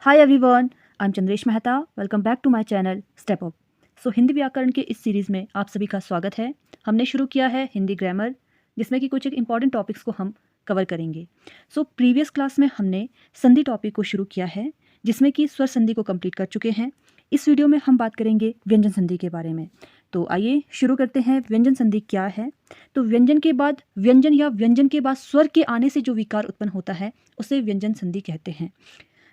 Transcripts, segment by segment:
Hi everyone, I am Chandresh Mehta. Welcome back to my channel step up. Hindi व्याकरण के इस series में आप सभी का स्वागत है। हमने शुरू किया है हिंदी ग्रामर, जिसमें कि कुछ एक इंपॉर्टेंट टॉपिक्स को हम कवर करेंगे। प्रीवियस क्लास में हमने संधि टॉपिक को शुरू किया है, जिसमें कि स्वर संधि को कंप्लीट कर चुके हैं। इस वीडियो में हम बात करेंगे व्यंजन संधि के बारे में। तो आइए शुरू करते हैं। व्यंजन संधि क्या है? तो व्यंजन के बाद व्यंजन या व्यंजन के बाद स्वर के आने से जो विकार उत्पन्न होता है उसे व्यंजन संधि कहते हैं।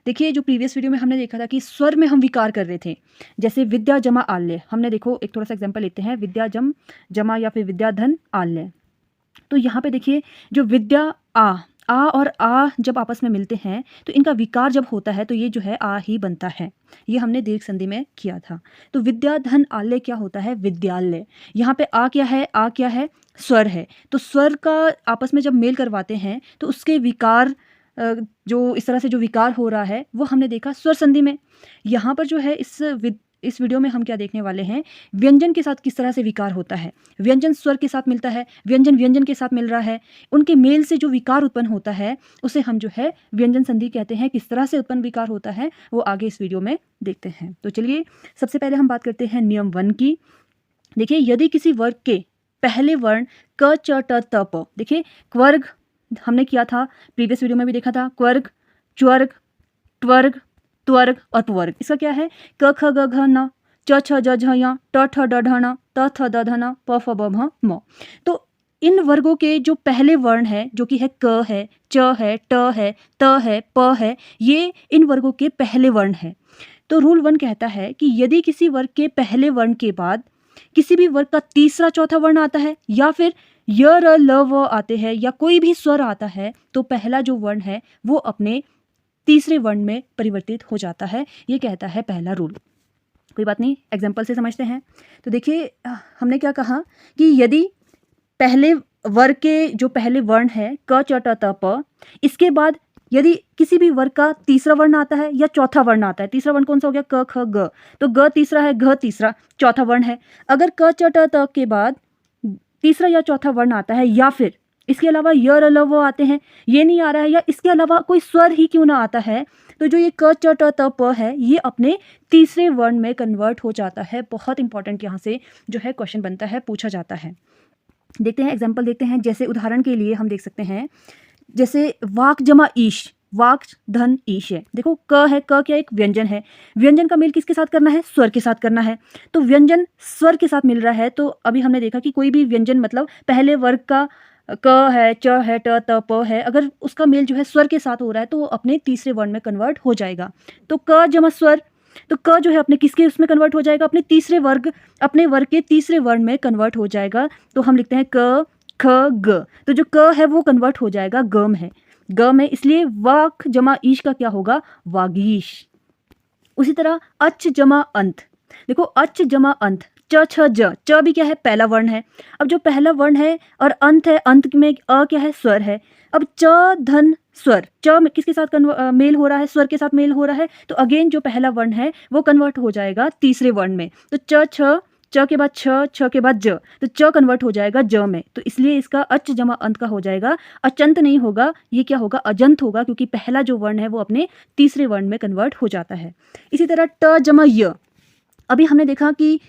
देखिए, जो प्रीवियस वीडियो में हमने देखा था कि स्वर में हम विकार कर रहे थे, जैसे विद्या जमा आल्य। हमने देखो एक थोड़ा सा एग्जांपल लेते हैं, विद्या जमा या फिर विद्या धन आल्य। तो यहाँ पे देखिए, जो विद्या आ और आ जब आपस में मिलते हैं तो इनका विकार जब होता है तो ये जो है आ ही बनता है। ये हमने दीर्घ संधि में किया था। तो विद्या धन आल्य क्या होता है? विद्यालय। यहाँ पे आ क्या है? आ क्या है? स्वर है। तो स्वर का आपस में जब मेल करवाते हैं तो उसके विकार, जो इस तरह से जो विकार हो रहा है वो हमने देखा स्वर संधि में। यहाँ पर जो है इस वीडियो में हम क्या देखने वाले हैं, व्यंजन के साथ किस तरह से विकार होता है। व्यंजन स्वर के साथ मिलता है, व्यंजन व्यंजन के साथ मिल रहा है, उनके मेल से जो विकार उत्पन्न होता है उसे हम जो है व्यंजन संधि कहते हैं। किस तरह से उत्पन्न विकार होता है वो आगे इस वीडियो में देखते हैं। तो चलिए सबसे पहले हम बात करते हैं नियम 1 की। देखिए, यदि किसी वर्ग के पहले वर्ण क च ट त प, देखिए क्वर्ग हमने किया था, प्रीवियस वीडियो में भी देखा था, क्वर्ग, च्वर्ग, ट्वर्ग, त्वर्ग और पुवर्ग। इसका क्या है? क ख ग घ न, च छ ज झ य, ट ठ ड ढ न, त थ द ध न, प फ ब भ म। तो इन वर्गों के जो पहले वर्ण है, जो कि है क है, च है, ट है, त है, प है, ये इन वर्गों के पहले वर्ण है। तो रूल 1 कहता है कि यदि किसी वर्ग के पहले वर्ण के बाद किसी भी वर्ग का तीसरा चौथा वर्ण आता है, या फिर य र ल व आते हैं, या कोई भी स्वर आता है, तो पहला जो वर्ण है वो अपने तीसरे वर्ण में परिवर्तित हो जाता है। ये कहता है पहला रूल। कोई बात नहीं, एग्जाम्पल से समझते हैं। तो देखिए, हमने क्या कहा कि यदि पहले वर्ग के जो पहले वर्ण है क च ट त प, इसके बाद यदि किसी भी वर्ग का तीसरा वर्ण आता है या चौथा वर्ण आता है, तीसरा वर्ण कौन सा हो गया? क ख ग, तो ग तीसरा है, घ तीसरा, चौथा वर्ण है। अगर क च ट त के बाद तीसरा या चौथा वर्ण आता है, या फिर इसके अलावा य र ल व आते हैं, ये नहीं आ रहा है, या इसके अलावा कोई स्वर ही क्यों ना आता है, तो जो ये क च ट त प है ये अपने तीसरे वर्ण में कन्वर्ट हो जाता है। बहुत इंपॉर्टेंट यहाँ से जो है क्वेश्चन बनता है, पूछा जाता है। देखते हैं, एग्जाम्पल देखते हैं। जैसे उदाहरण के लिए हम देख सकते हैं, जैसे वाक जमा ईश, वाक धन ईश है। देखो क है, क क्या एक व्यंजन है, व्यंजन का मेल किसके साथ करना है? स्वर के साथ करना है। तो व्यंजन स्वर के साथ मिल रहा है, तो अभी हमने देखा कि कोई भी व्यंजन मतलब पहले वर्ग का क है, च है, ट त प है, अगर उसका मेल जो है स्वर के साथ हो रहा है तो वो अपने तीसरे वर्ण में कन्वर्ट हो जाएगा। तो क जमा स्वर, तो क जो है अपने किसके उसमें कन्वर्ट हो जाएगा? अपने तीसरे वर्ग, अपने वर्ग के तीसरे वर्ण में कन्वर्ट हो जाएगा। तो हम लिखते हैं क ख ग, तो जो क है वो कन्वर्ट हो जाएगा ग में, ग में, इसलिए वाक जमा ईश का क्या होगा? वागीश। उसी तरह अच जमा अंत, देखो अच जमा अंत, च छ ज, च भी क्या है? पहला वर्ण है। अब जो पहला वर्ण है और अंत है, अंत में अ क्या है? स्वर है। अब च धन स्वर, च में किसके साथ मेल हो रहा है? स्वर के साथ मेल हो रहा है, तो अगेन जो पहला वर्ण है वो कन्वर्ट हो जाएगा तीसरे वर्ण में। तो च छ, च के बाद छ, छ के बाद ज, तो च कन्वर्ट हो जाएगा ज में। तो इसलिए इसका अच जमा अंत का हो जाएगा, अचंत नहीं होगा, ये क्या होगा? अजंत होगा, क्योंकि पहला जो वर्ण है वो अपने तीसरे वर्ण में कन्वर्ट हो जाता है। इसी तरह ट जमा य, अभी हमने देखा कि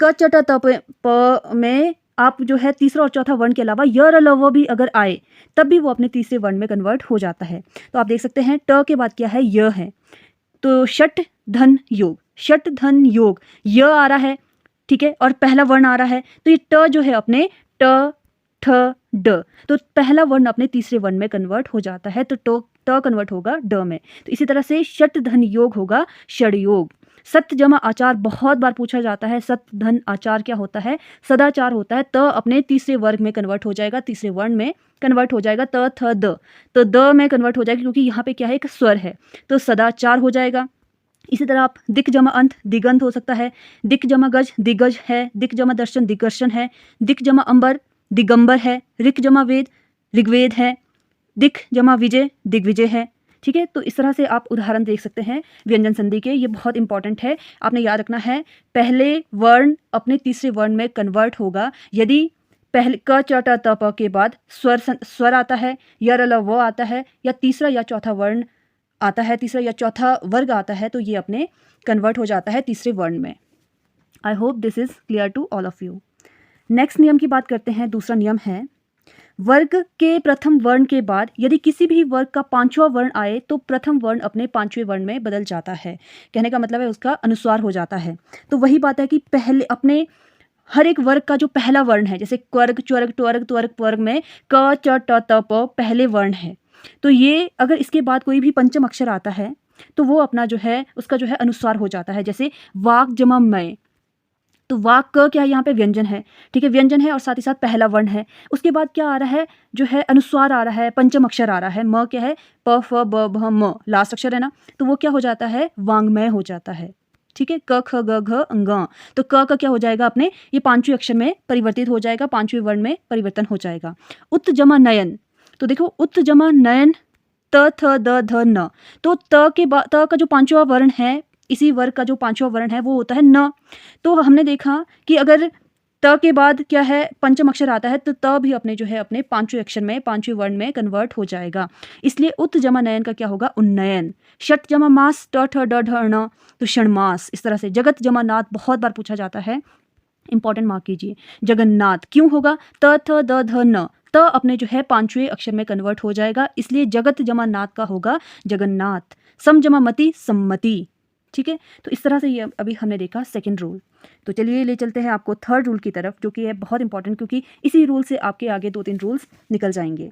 क च ट त प में आप जो है तीसरा और चौथा वर्ण के अलावा य र ल व भी अगर आए तब भी वो अपने तीसरे वर्ण में कन्वर्ट हो जाता है। तो आप देख सकते हैं ट के बाद क्या है? य है। तो षट धन योग, षट धन योग, य आ रहा है, ठीक है, और पहला वर्ण आ रहा है, तो ये ट जो है अपने ट ठ ड, तो पहला वर्ण अपने तीसरे वर्ण में कन्वर्ट हो जाता है, तो ट कन्वर्ट होगा ड में। तो इसी तरह से षट धन योग होगा षड योग। सत्य जमा आचार बहुत बार पूछा जाता है। सत्य धन आचार क्या होता है? सदाचार होता है। त अपने तीसरे वर्ग में कन्वर्ट हो जाएगा, तीसरे वर्ण में कन्वर्ट हो जाएगा, त थ द, तो द में कन्वर्ट हो जाएगा, क्योंकि यहाँ पे क्या है? एक स्वर है, तो सदाचार हो जाएगा। इसी तरह आप दिक जमा अंत, दिगंत हो सकता है। दिक जमा गज, दिग्गज है। दिक जमा दर्शन, दिग्दर्शन है। दिक जमा अंबर, दिगंबर है। ऋक जमा वेद, ऋग्वेद है। दिक जमा विजय, दिग्विजय है। ठीक है, तो इस तरह से आप उदाहरण देख सकते हैं व्यंजन संधि के। ये बहुत इंपॉर्टेंट है, आपने याद रखना है। पहले वर्ण अपने तीसरे वर्ण में कन्वर्ट होगा यदि पहले क च ट त प के बाद स्वर आता है, य र ल व आता है, या तीसरा या चौथा वर्ण आता है, तीसरा या चौथा वर्ग आता है, तो ये अपने कन्वर्ट हो जाता है तीसरे वर्ण में। I hope this is clear to all of you. Next नियम की बात करते हैं। दूसरा नियम है, वर्ग के प्रथम वर्ण के बाद यदि किसी भी वर्ग का पांचवा वर्ण आए तो प्रथम वर्ण अपने पांचवें वर्ण में बदल जाता है। कहने का मतलब है उसका अनुस्वार हो जाता है। तो वही बात है कि पहले अपने हर एक वर्ग का जो पहला वर्ण है, जैसे क्वर्ग, च्वर्ग, ट्वर्ग, त्वर्ग, वर्ग में क, च, ट, त, प पहले वर्ण है, तो ये अगर इसके बाद कोई भी पंचम अक्षर आता है तो वो अपना जो है उसका जो है अनुस्वार हो जाता है। जैसे वाक जमा मय, तो वाक क क्या है, यहाँ पे व्यंजन है, ठीक है, व्यंजन है और साथ ही साथ पहला वर्ण है। उसके बाद क्या आ रहा है, जो है अनुस्वार आ रहा है, पंचम अक्षर आ रहा है। म क्या है, प, फ, ब, भ, म, लास्ट अक्षर है ना, तो वो क्या हो जाता है, वांग्मय हो जाता है। ठीक है, क, ख, ग, घ, ङ, तो क का क्या हो जाएगा, अपने ये पांचवें अक्षर में परिवर्तित हो जाएगा, पांचवें वर्ण में परिवर्तन हो जाएगा। उत जमा नयन, तो देखो उत जमा नयन, त, थ, द, ध, न, तो त के बाद त का जो पांचवा वर्ण है, इसी वर्ग का जो पांचवा वर्ण है वो होता है न। तो हमने देखा कि अगर त के बाद क्या है, पंचम अक्षर आता है, तो त भी अपने जो है अपने पांचवें अक्षर में, पांचवें वर्ण में कन्वर्ट हो जाएगा। इसलिए उत जमा नयन का क्या होगा, उन्नयन। षट जमा मास, ट, ठ, ड, ढ, ण, तो षण्मास। इस तरह से जगत जमा नाथ बहुत बार पूछा जाता है, इंपॉर्टेंट मार्क कीजिए। जगन्नाथ क्यों होगा, त, थ, द, ध, न, त अपने जो है पांचवें अक्षर में कन्वर्ट हो जाएगा, इसलिए जगत जमा नाथ का होगा जगन्नाथ। सम जमा मति, सम्मति। ठीक है, तो इस तरह से ये अभी हमने देखा सेकंड रूल। तो चलिए ले चलते हैं आपको थर्ड रूल की तरफ, जो कि है बहुत इंपॉर्टेंट, क्योंकि इसी रूल से आपके आगे 2-3 रूल्स निकल जाएंगे।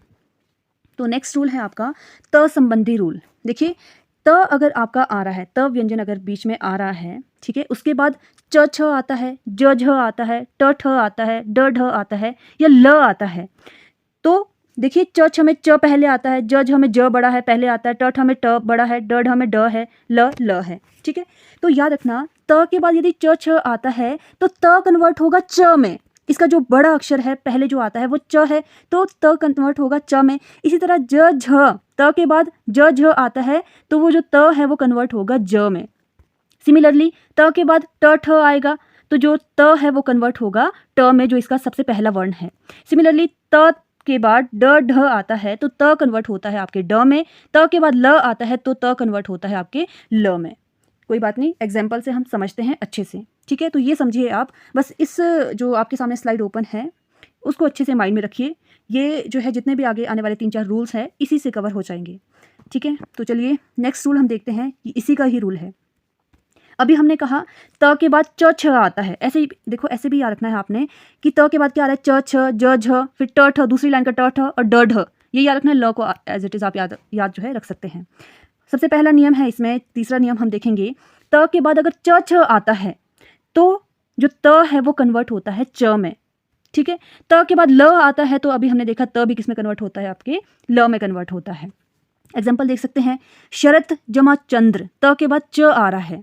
तो नेक्स्ट रूल है आपका त संबंधी रूल। देखिए, त अगर आपका आ रहा है, त व्यंजन अगर बीच में आ रहा है, ठीक है, उसके बाद च, छ आता है, ज, झ आता है, ट, ठ आता है, ड, ढ आता है, या ल आता है, तो देखिए च, छ में च पहले आता है, ज, झ में ज बड़ा है पहले आता है, ट, ठ में ट बड़ा है, ड, ढ में ड है, ल है। ठीक है, तो याद रखना त के बाद यदि च, छ आता है तो त कन्वर्ट होगा च में। इसका जो बड़ा अक्षर है पहले जो आता है वो च है, तो त कन्वर्ट होगा च में। इसी तरह ज, झ, त के बाद ज, झ आता है तो वो जो त है वो कन्वर्ट होगा ज में। सिमिलरली त के बाद ट, ठ आएगा तो जो त है वो कन्वर्ट होगा ट में, जो इसका सबसे पहला वर्ण है। सिमिलरली त के बाद ड, ढ आता है तो त कन्वर्ट होता है आपके ड में, त के बाद ल आता है तो त कन्वर्ट होता है आपके ल में। कोई बात नहीं, एग्जाम्पल से हम समझते हैं अच्छे से। ठीक है, तो ये समझिए आप, बस इस जो आपके सामने स्लाइड ओपन है उसको अच्छे से माइंड में रखिए। ये जो है जितने भी आगे आने वाले 3-4 रूल्स हैं इसी से कवर हो जाएंगे। ठीक है, तो चलिए नेक्स्ट रूल हम देखते हैं, कि इसी का ही रूल है। अभी हमने कहा त के बाद च, छ आता है, ऐसे ही देखो, ऐसे भी याद रखना है आपने कि त के बाद क्या आ रहा है, च, छ, ज, झ, फिर ट, ठ, दूसरी लाइन का ट, ठ और ड, ढ, ये याद रखना है। ल को एज इट इज़ आप याद जो है रख सकते हैं। सबसे पहला नियम है इसमें। तीसरा नियम हम देखेंगे, त के बाद अगर च, छ आता है तो जो त है वो कन्वर्ट होता है च में। ठीक है, त के बाद ल आता है तो अभी हमने देखा त भी किस में कन्वर्ट होता है, आपके ल में कन्वर्ट होता है। एग्जाम्पल देख सकते हैं, शरत जमा चंद्र, त के बाद च आ रहा है,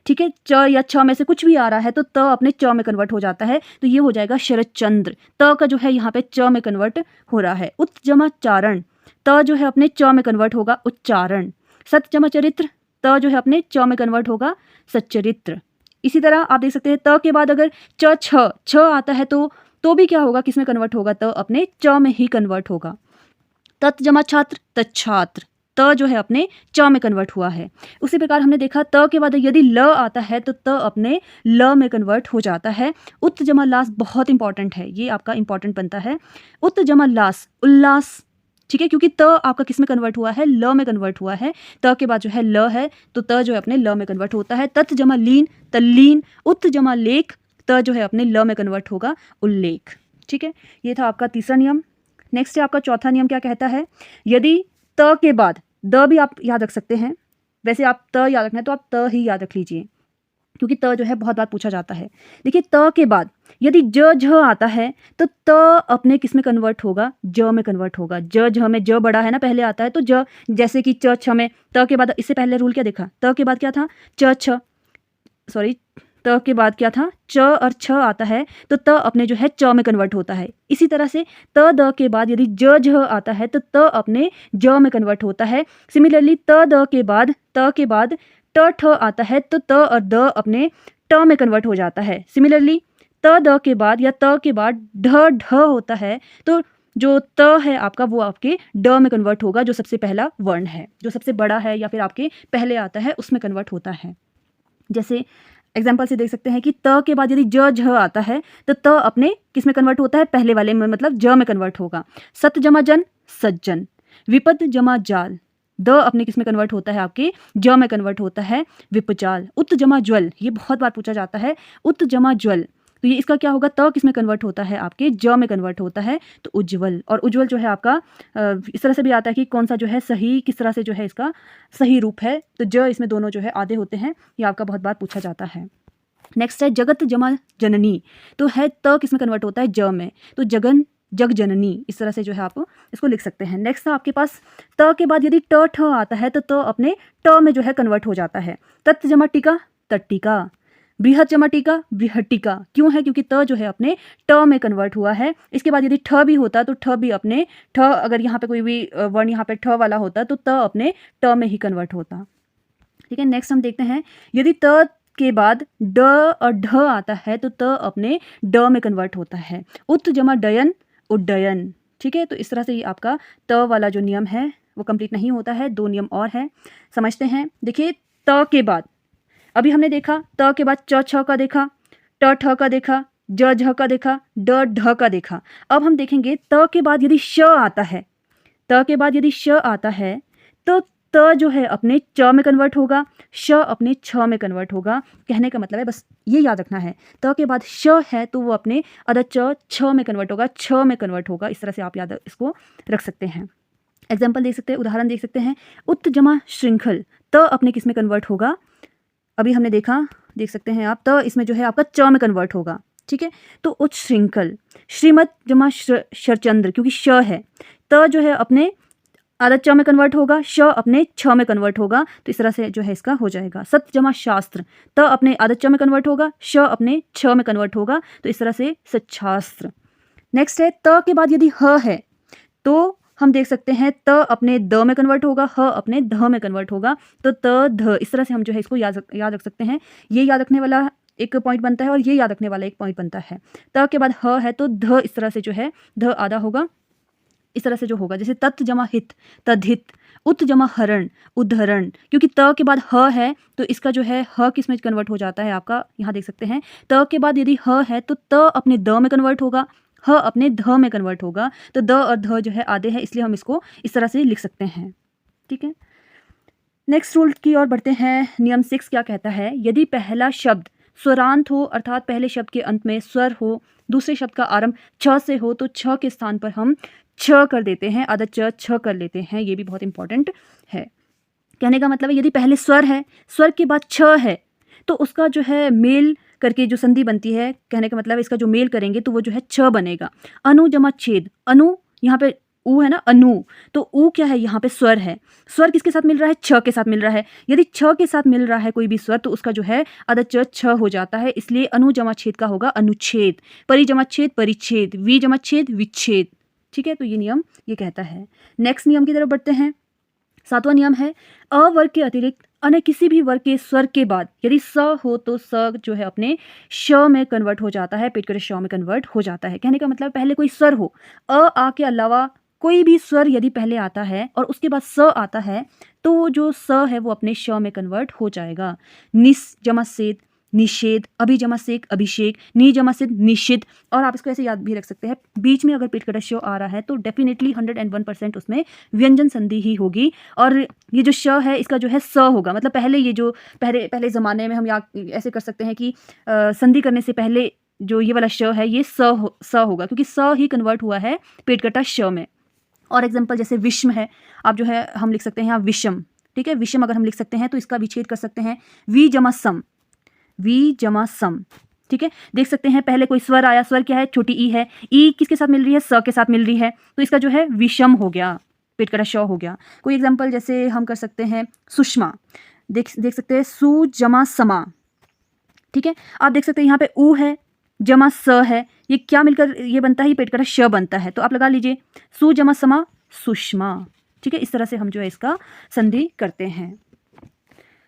ठीक है, च या छ में से कुछ भी आ रहा है तो त अपने च में कन्वर्ट हो जाता है, तो ये हो जाएगा शरद चंद्र। त का जो है यहाँ पे च में कन्वर्ट हो रहा है। उत जमा चारण, त जो है अपने च में कन्वर्ट होगा उच्चारण। सत जमा चरित्र, त जो है अपने च में कन्वर्ट होगा सच्चरित्र। इसी तरह आप देख सकते हैं त के बाद अगर च, छ आता है तो भी क्या होगा, किस में कन्वर्ट होगा, त अपने च में ही कन्वर्ट होगा। तत् जमा छात्र, तच्छात्र, त जो है अपने च में कन्वर्ट हुआ है। उसी प्रकार हमने देखा त के बाद यदि ल आता है तो त अपने ल में कन्वर्ट हो जाता है। उत जमा लास बहुत इंपॉर्टेंट है, ये आपका इंपॉर्टेंट बनता है। उत जमा लास, उल्लास, ठीक है, क्योंकि त आपका किस में कन्वर्ट हुआ है, ल में कन्वर्ट हुआ है। त के बाद जो है ल है तो त जो है अपने ल में कन्वर्ट होता है। तत् जमा लीन, तल्लीन। उत जमा लेख, त जो है अपने ल में कन्वर्ट होगा उल्लेख। ठीक है, ये था आपका तीसरा नियम। नेक्स्ट है आपका चौथा नियम, क्या कहता है, यदि त के बाद द भी आप याद रख सकते हैं। वैसे आप त याद रखना है तो आप त ही याद रख लीजिए, क्योंकि त जो है बहुत बार पूछा जाता है। देखिए, त के बाद यदि ज, झ आता है तो त अपने किस में कन्वर्ट होगा, ज में कन्वर्ट होगा। ज, झ में ज बड़ा है ना पहले आता है, तो ज, जैसे कि च, छ में त के बाद, इससे पहले रूल क्या देखा, त के बाद क्या था, च, छ, सॉरी, त के बाद क्या था, च और छ आता है तो त अपने जो है च में कन्वर्ट होता है। इसी तरह से त, द के बाद यदि ज, झ आता है तो त अपने ज में कन्वर्ट होता है। सिमिलरली त, द के बाद ट, ठ आता है तो त और द अपने ट में कन्वर्ट हो जाता है। सिमिलरली त, द के बाद या त के बाद ढ, ढ होता है तो जो त है आपका वो आपके ड में कन्वर्ट होगा, जो सबसे पहला वर्ण है, जो सबसे बड़ा है या फिर आपके पहले आता है उसमें कन्वर्ट होता है। जैसे एग्जाम्पल से देख सकते हैं कि त के बाद यदि ज झ आता है तो त अपने किस में कन्वर्ट होता है, पहले वाले में, मतलब ज में कन्वर्ट होगा। सत जमा जन सज्जन, विपद जमा जाल, द अपने किस में कन्वर्ट होता है, आपके ज में कन्वर्ट होता है, विपजाल। उत जमा ज्वल, ये बहुत बार पूछा जाता है, उत जमा ज्वल, तो ये इसका क्या होगा, त किस में कन्वर्ट होता है, आपके ज में कन्वर्ट होता है, तो उज्ज्वल। और उज्ज्वल जो है आपका इस तरह से भी आता है कि कौन सा जो है सही, किस तरह से जो है इसका सही रूप है, तो ज इसमें दोनों जो है आधे होते हैं, ये आपका बहुत बार पूछा जाता है। नेक्स्ट है जगत जमा जननी, तो है त किस में कन्वर्ट होता है, ज में, तो जगन जग जननी, इस तरह से जो है आप इसको लिख सकते हैं। नेक्स्ट है आपके पास त के बाद यदि ट ठ आता है तो त अपने ट में जो है कन्वर्ट हो जाता है। तत् जमा टीका तट्टिका, बृहत जमा टीका बृहटिका, क्यों है, क्योंकि त जो है अपने ट में कन्वर्ट हुआ है। इसके बाद यदि ठ भी होता तो ठ भी अपने ठ, अगर यहाँ पे कोई भी वर्ण यहाँ पे ठ वाला होता तो त अपने ट में ही कन्वर्ट होता। ठीक है, नेक्स्ट हम देखते हैं यदि त के बाद ड और ढ आता है तो त अपने ड में कन्वर्ट होता है। उत जमा डयन उड्डयन, ठीक है, तो इस तरह से ये आपका त वाला जो नियम है वो कंप्लीट नहीं होता है। दो नियम और है, समझते हैं। देखिए त के बाद अभी हमने देखा त के बाद च छ का देखा, ट ठ का देखा, ज झ का देखा, ड ढ का देखा। अब हम देखेंगे त के बाद यदि श आता है, त के बाद यदि श आता है तो त जो है अपने च में कन्वर्ट होगा, श अपने छ में कन्वर्ट होगा। कहने का मतलब है बस ये याद रखना है, त के बाद श है तो वो अपने अदर च छ में कन्वर्ट होगा, छ में कन्वर्ट होगा। इस तरह से आप याद इसको रख सकते हैं। एग्जाम्पल देख सकते हैं, उदाहरण देख सकते हैं। उत जमा श्रृंखल, त अपने किस में कन्वर्ट होगा, अभी हमने देखा, देख सकते हैं आप, त इसमें जो है आपका च में कन्वर्ट होगा। ठीक है, तो उच्च श्रृंखल। श्रीमत जमा शरचंद्र, क्योंकि श है, त जो है अपने आदत च में कन्वर्ट होगा, श अपने छ में कन्वर्ट होगा, तो इस तरह से जो है इसका हो जाएगा। सत जमा शास्त्र, त अपने आदत च में कन्वर्ट होगा, श अपने छ में कन्वर्ट होगा, तो इस तरह से सच्छास्त्र। नेक्स्ट है त के बाद यदि ह है तो हम देख सकते हैं त अपने द में कन्वर्ट होगा, ह अपने ध में कन्वर्ट होगा, तो त ध, इस तरह से हम जो है इसको याद रख सकते हैं। ये याद रखने वाला एक पॉइंट बनता है और ये याद रखने वाला एक पॉइंट बनता है। त के बाद ह है तो ध, इस तरह से जो है ध आधा होगा, इस तरह से जो होगा। जैसे तत् जमा हित तद्धित, उत जमा हरण उद्धरण, क्योंकि त के बाद ह है तो इसका जो है ह किस में कन्वर्ट हो जाता है आपका, यहाँ देख सकते हैं। त के बाद यदि ह है तो त अपने द में कन्वर्ट होगा, ह अपने ध में कन्वर्ट होगा, तो द और ध जो है आधे हैं, इसलिए हम इसको इस तरह से लिख सकते हैं। ठीक है, नेक्स्ट रूल की ओर बढ़ते हैं। नियम 6 क्या कहता है, यदि पहला शब्द स्वरांत हो, अर्थात पहले शब्द के अंत में स्वर हो, दूसरे शब्द का आरंभ छ से हो, तो छ के स्थान पर हम छ कर देते हैं, आधा च छ कर लेते हैं। ये भी बहुत इंपॉर्टेंट है। कहने का मतलब है यदि पहले स्वर है, स्वर के बाद छ है, तो उसका जो है मेल करके जो संधि बनती है, कहने का मतलब इसका जो मेल करेंगे तो वो जो है छ बनेगा। अनु जमा छेद, अनु यहाँ पे ऊ है ना, अनु, तो ऊ क्या है, यहाँ पे स्वर है। स्वर किसके साथ मिल रहा है, छ के साथ मिल रहा है। यदि छ के साथ मिल रहा है कोई भी स्वर तो उसका जो है आधा च छ हो जाता है, इसलिए अनु जमा छेद का होगा अनुच्छेद। परि जमा छेद परिच्छेद, वि जमा छेद विच्छेद। ठीक है, तो ये नियम ये कहता है। नेक्स्ट नियम की तरफ बढ़ते हैं। 7वां नियम है, अ वर्ग के अतिरिक्त अन्य किसी भी वर्ग के स्वर के बाद यदि स हो तो स जो है अपने श में कन्वर्ट हो जाता है, पेट कर श में कन्वर्ट हो जाता है। कहने का मतलब पहले कोई स्वर हो, आ के अलावा कोई भी स्वर यदि पहले आता है और उसके बाद स आता है तो जो स है वो अपने श में कन्वर्ट हो जाएगा। निस जमा सेद निषेध, अभि जमा सेक अभिषेक, नी जमा सिद्ध निषिद्ध। और आप इसको ऐसे याद भी रख सकते हैं, बीच में अगर पेट कटा श आ रहा है तो डेफिनेटली 101% उसमें व्यंजन संधि ही होगी। और ये जो श है इसका जो है स होगा, मतलब पहले ये जो पहले ज़माने में हम ऐसे कर सकते हैं कि संधि करने से पहले जो ये वाला श है ये स होगा, क्योंकि स ही कन्वर्ट हुआ है पेट कटा श में। और एग्जाम्पल जैसे विषम है, आप जो है हम लिख सकते हैं यहाँ विषम। ठीक है, विषम अगर हम लिख सकते हैं तो इसका विच्छेद कर सकते हैं वी जमा सम, वी जमा सम। ठीक है, देख सकते हैं पहले कोई स्वर आया, स्वर क्या है, छोटी ई है, ई किसके साथ मिल रही है, स के साथ मिल रही है, तो इसका जो है विषम हो गया, पेट कटा श हो गया। कोई एग्जाम्पल जैसे हम कर सकते हैं सुषमा, देख सकते हैं सु जमा समा। ठीक है, आप देख सकते हैं यहाँ पे ऊ है जमा स है, ये क्या मिलकर ये बनता है, ये पेट कटा श बनता है, तो आप लगा लीजिए सु जमा समा सुषमा। ठीक है, इस तरह से हम जो है इसका संधि करते हैं।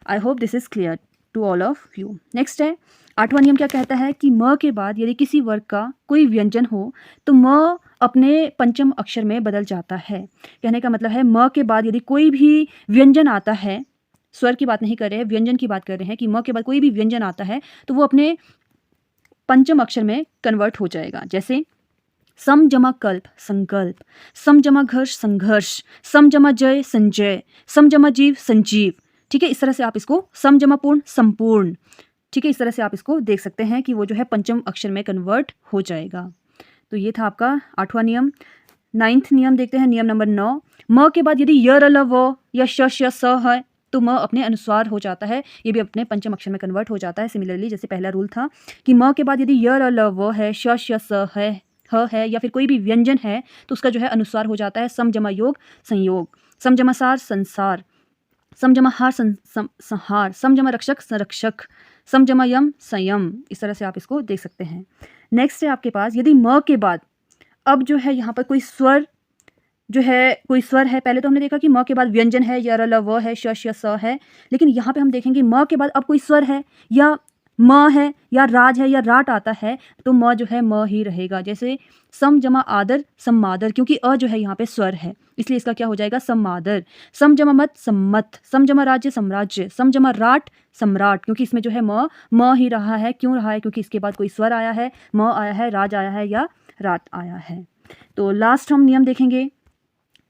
I hope this is clear. To all of you. Next है 8वां नियम क्या कहता है कि म के बाद यदि किसी वर्ग का कोई व्यंजन हो तो म अपने पंचम अक्षर में बदल जाता है। कहने का मतलब है म के बाद यदि कोई भी व्यंजन आता है, स्वर की बात नहीं कर रहे हैं, व्यंजन की बात कर रहे हैं कि म के बाद कोई भी व्यंजन आता है तो वो अपने पंचम अक्षर में कन्वर्ट हो जाएगा। जैसे सम जमा कल्प संकल्प, सम जमा घर्ष संघर्ष, सम जमा जय संजय, सम जमा जीव संजीव। ठीक है, इस तरह से आप इसको सम जमा पूर्ण संपूर्ण, ठीक है, इस तरह से आप इसको देख सकते हैं कि वो जो है पंचम अक्षर में कन्वर्ट हो जाएगा। तो ये था आपका 8वां नियम। 9th नियम देखते हैं, नियम नंबर 9। म के बाद यदि य र ल व या श श स है तो म अपने अनुस्वार हो जाता है, ये भी अपने पंचम अक्षर में कन्वर्ट हो जाता है। सिमिलरली जैसे पहला रूल था कि म के बाद यदि य र ल व है, श श स है, ह है या फिर कोई भी व्यंजन है तो उसका जो है अनुस्वार हो जाता है सम जमा योग संयोग, सम जमा सार संसार, सम जमा हार संहार, सम जमा रक्षक संरक्षक, सम जमा यम संयम। इस तरह से आप इसको देख सकते हैं। नेक्स्ट है आपके पास यदि म के बाद अब जो है यहाँ पर कोई स्वर जो है, कोई स्वर है। पहले तो हमने देखा कि म के बाद व्यंजन है, य र ल व है, श श स है, लेकिन यहाँ पे हम देखेंगे म के बाद अब कोई स्वर है या म है या राज है या राट आता है तो म जो है म ही रहेगा। जैसे सम जमा आदर सम्मादर, क्योंकि अ जो है यहाँ पे स्वर है इसलिए इसका क्या हो जाएगा सम्मादर। सम जमा मत सम्मत, सम जमा राज्य साम्राज्य, सम जमा राट सम्राट, क्योंकि इसमें जो है म ही रहा है। क्यों रहा है? क्योंकि इसके बाद कोई स्वर आया है, म आया है, राज आया है या राट आया है। तो लास्ट हम नियम देखेंगे,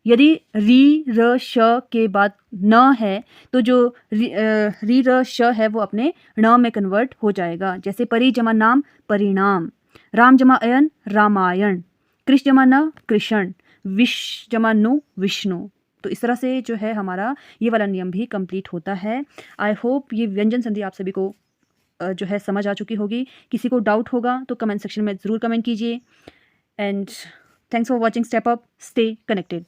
यदि री र श के बाद न है तो जो री र श है वो अपने ण में कन्वर्ट हो जाएगा। जैसे परि जमा नाम परिणाम, राम जमा अयन रामायण, कृष जमा न कृष्ण, विश जमा नु विष्णु। तो इस तरह से जो है हमारा ये वाला नियम भी कंप्लीट होता है। आई होप ये व्यंजन संधि आप सभी को जो है समझ आ चुकी होगी। किसी को डाउट होगा तो कमेंट सेक्शन में ज़रूर कमेंट कीजिए। And thanks for watching step up, stay connected.